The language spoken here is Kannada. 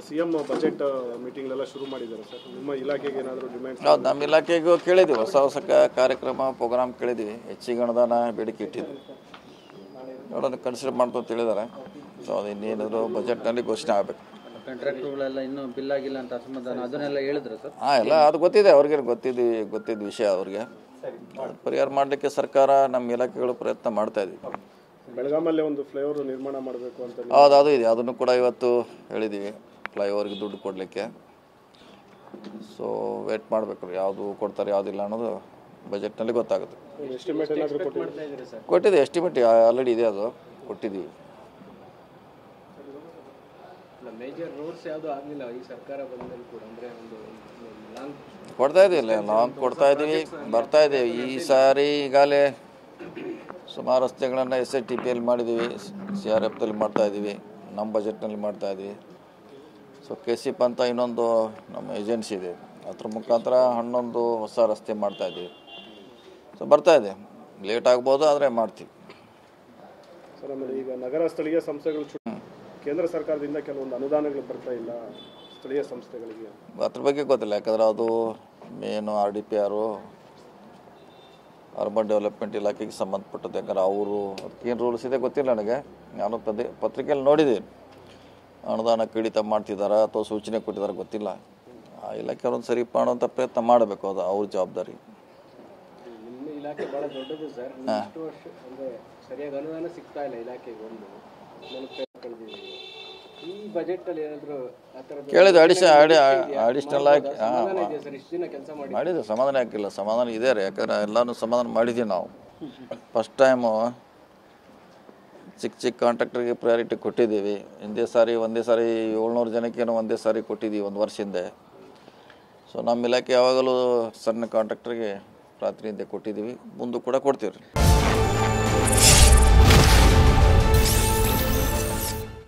ಸಿಎಂ ಬಜೆಟ್ ಮೀಟಿಂಗ್ಲೆಲ್ಲ ಶುರು ಮಾಡಿದ್ದಾರೆ ಸರ್. ನಿಮ್ಮ ಇಲಾಖೆಗೆ ಏನಾದರೂ ಡಿಮ್ಯಾಂಡ್? ಹೌದು, ನಮ್ಮ ಇಲಾಖೆಗೂ ಕೇಳಿದ್ವಿ, ಹೊಸ ಕಾರ್ಯಕ್ರಮ ಪ್ರೋಗ್ರಾಮ್ ಕೇಳಿದ್ವಿ, ಹೆಚ್ಚಿಗೆ ಅನುದಾನ ಬೇಡಿಕೆ ಇಟ್ಟಿದ್ವಿ. ನೋಡೋಣ, ಕನ್ಸಿಡರ್ ಮಾಡ್ತು ಅಂತ ಹೇಳಿದ್ದಾರೆ. ಸೊ ಅದು ಇನ್ನೇನಾದರೂ ಬಜೆಟ್ನಲ್ಲಿ ಘೋಷಣೆ ಆಗಬೇಕು. ಕಾಂಟ್ರಾಕ್ಟ್ರುಗಳೆಲ್ಲ ಇನ್ನೂ ಬಿಲ್ ಆಗಿಲ್ಲ ಅಂತ ಅಸಮಾಧಾನ, ಅದನ್ನೆಲ್ಲ ಹೇಳಿದ್ರು ಸರ್? ಎಲ್ಲ ಅದು ಗೊತ್ತಿದೆ ಅವ್ರಿಗೆ, ಗೊತ್ತಿದ್ದ ವಿಷಯ ಅವ್ರಿಗೆ. ಪರಿಹಾರ ಮಾಡಲಿಕ್ಕೆ ಸರ್ಕಾರ ನಮ್ಮ ಇಲಾಖೆಗಳು ಪ್ರಯತ್ನ ಮಾಡ್ತಾ ಇದ್ವಿ. ಬೆಳಗಾಮಲ್ಲೇ ಒಂದು ಫ್ಲೈಓವರ್ ನಿರ್ಮಾಣ ಮಾಡಬೇಕು ಅಂತ. ಹೌದು, ಅದು ಇದೆ, ಅದನ್ನು ಕೂಡ ಇವತ್ತು ಹೇಳಿದ್ದೀವಿ, ಫ್ಲೈಓವರ್ಗೆ ದುಡ್ಡು ಕೊಡಲಿಕ್ಕೆ. ಸೊ ವೇಟ್ ಮಾಡಬೇಕು, ಯಾವುದು ಕೊಡ್ತಾರೆ ಯಾವುದಿಲ್ಲ ಅನ್ನೋದು ಬಜೆಟ್ನಲ್ಲಿ ಗೊತ್ತಾಗುತ್ತೆ. ಎಸ್ಟಿಮೇಟ್ ಏನಾದರೂ ಕೊಟ್ಟಿದೆ, ಎಸ್ಟಿಮೇಟ್ ಆಲ್ರೆಡಿ ಇದೆ, ಅದು ಕೊಟ್ಟಿದ್ದೀವಿ. ಮೇಜರ್ ರೋಡ್ಸ್ ಯಾವುದು ಆಗಲಿಲ್ಲ ಈ ಸರ್ಕಾರ ಬಂದಲ್ಲಿ ಕೂಡ, ಅಂದರೆ ಒಂದು ಲಾಂಗ್ ಕೊಡ್ತಾ ಇದ್ದೀವಿ, ಲಾಂಗ್ ಕೊಡ್ತಾ ಇದ್ದೀವಿ, ಬರ್ತಾ ಇದ್ದೀವಿ. ಈ ಸಾರಿ ಈಗಾಗಲೇ ಸುಮಾರು ರಸ್ತೆಗಳನ್ನು SITPL ಮಾಡಿದ್ದೀವಿ, CRFದಲ್ಲಿ ಮಾಡ್ತಾಯಿದ್ದೀವಿ, ನಮ್ಮ ಬಜೆಟ್ನಲ್ಲಿ ಮಾಡ್ತಾಯಿದ್ದೀವಿ. ಸೊ KCP ಅಂತ ಇನ್ನೊಂದು ನಮ್ಮ ಏಜೆನ್ಸಿ ಇದೆ, ಅದ್ರ ಮುಖಾಂತರ ಹನ್ನೊಂದು ಹೊಸ ರಸ್ತೆ ಮಾಡ್ತಾಯಿದ್ದೀವಿ. ಸೊ ಬರ್ತಾಯಿದೆ, ಲೇಟ್ ಆಗ್ಬೋದು, ಆದರೆ ಮಾಡ್ತೀವಿ. ಸರ್, ಆಮೇಲೆ ಈಗ ನಗರ ಸ್ಥಳೀಯ ಸಂಸ್ಥೆಗಳು ಕೇಂದ್ರ ಸರ್ಕಾರದಿಂದ ಕೆಲವೊಂದು ಅನುದಾನಗಳು ಬರ್ತಾ ಇಲ್ಲ ಸ್ಥಳೀಯ ಸಂಸ್ಥೆಗಳಿಗೆ, ಅದ್ರ ಬಗ್ಗೆ ಗೊತ್ತಿಲ್ಲ. ಯಾಕಂದರೆ ಅದು ಮೇನು RDPR ಅರ್ಬನ್ ಡೆವಲಪ್ಮೆಂಟ್ ಇಲಾಖೆಗೆ ಸಂಬಂಧಪಟ್ಟದ್ದು. ಯಾಕಂದ್ರೆ ಅವರು ಅದಕ್ಕೇನು ರೂಲ್ಸ್ ಇದೆ ಗೊತ್ತಿಲ್ಲ ನನಗೆ. ನಾನು ಪತ್ರಿಕೆಯಲ್ಲಿ ನೋಡಿದ್ದೀನಿ, ಅನುದಾನ ಕಡಿತ ಮಾಡ್ತಿದ್ದಾರೆ ಅಥವಾ ಸೂಚನೆ ಕೊಟ್ಟಿದ್ದಾರೆ ಗೊತ್ತಿಲ್ಲ. ಆ ಇಲಾಖೆ ಅವ್ರೊಂದು ಸರಿ ಮಾಡುವಂಥ ಪ್ರಯತ್ನ ಮಾಡಬೇಕು, ಅದು ಅವ್ರ ಜವಾಬ್ದಾರಿ. ನಿಮ್ಮ ಇಲಾಖೆ ಭಾಳ ದೊಡ್ಡದು ಸರ್. ಇಷ್ಟು ವರ್ಷ ಅಂದರೆ ಸರಿಯಾಗಿ ಅನುದಾನ ಸಿಗ್ತಾ ಇಲ್ಲ ಇಲಾಖೆಗೆ. ಒಂದು ಕಳೆದಿದ್ದೀವಿ. ಈ ಬಜೆಟಲ್ಲಿ ಏನಾದರೂ ಆ ಥರದ್ದು ಕೇಳಿದ್ದು ಅಡಿಷನಲ್ ಆಗಿ ಸರ್? ಇಷ್ಟು ದಿನ ಕೆಲಸ ಮಾಡಿದ್ದು ಸಮಾಧಾನ ಆಗಿಲ್ಲ. ಸಮಾಧಾನ ಇದೆ ರೀ, ಯಾಕಂದ್ರೆ ಎಲ್ಲನೂ ಸಮಾಧಾನ ಮಾಡಿದ್ದೀವಿ ನಾವು. ಫಸ್ಟ್ ಟೈಮು ಚಿಕ್ಕ ಕಾಂಟ್ರಾಕ್ಟರ್ಗೆ ಪ್ರಯಾರಿಟಿ ಕೊಟ್ಟಿದ್ದೀವಿ. ಒಂದೇ ಸಾರಿ 700 ಜನಕ್ಕೇನೋ ಒಂದೇ ಸಾರಿ ಕೊಟ್ಟಿದ್ದೀವಿ ಒಂದು ವರ್ಷ ಹಿಂದೆ. ಸೊ ನಮ್ಮ ಇಲಾಖೆ ಯಾವಾಗಲೂ ಸಣ್ಣ ಕಾಂಟ್ರಾಕ್ಟರ್ಗೆ ಪ್ರಾತಿನಿಧ್ಯ ಕೊಟ್ಟಿದ್ದೀವಿ, ಮುಂದೆ ಕೂಡ ಕೊಡ್ತೀವಿ ರೀ.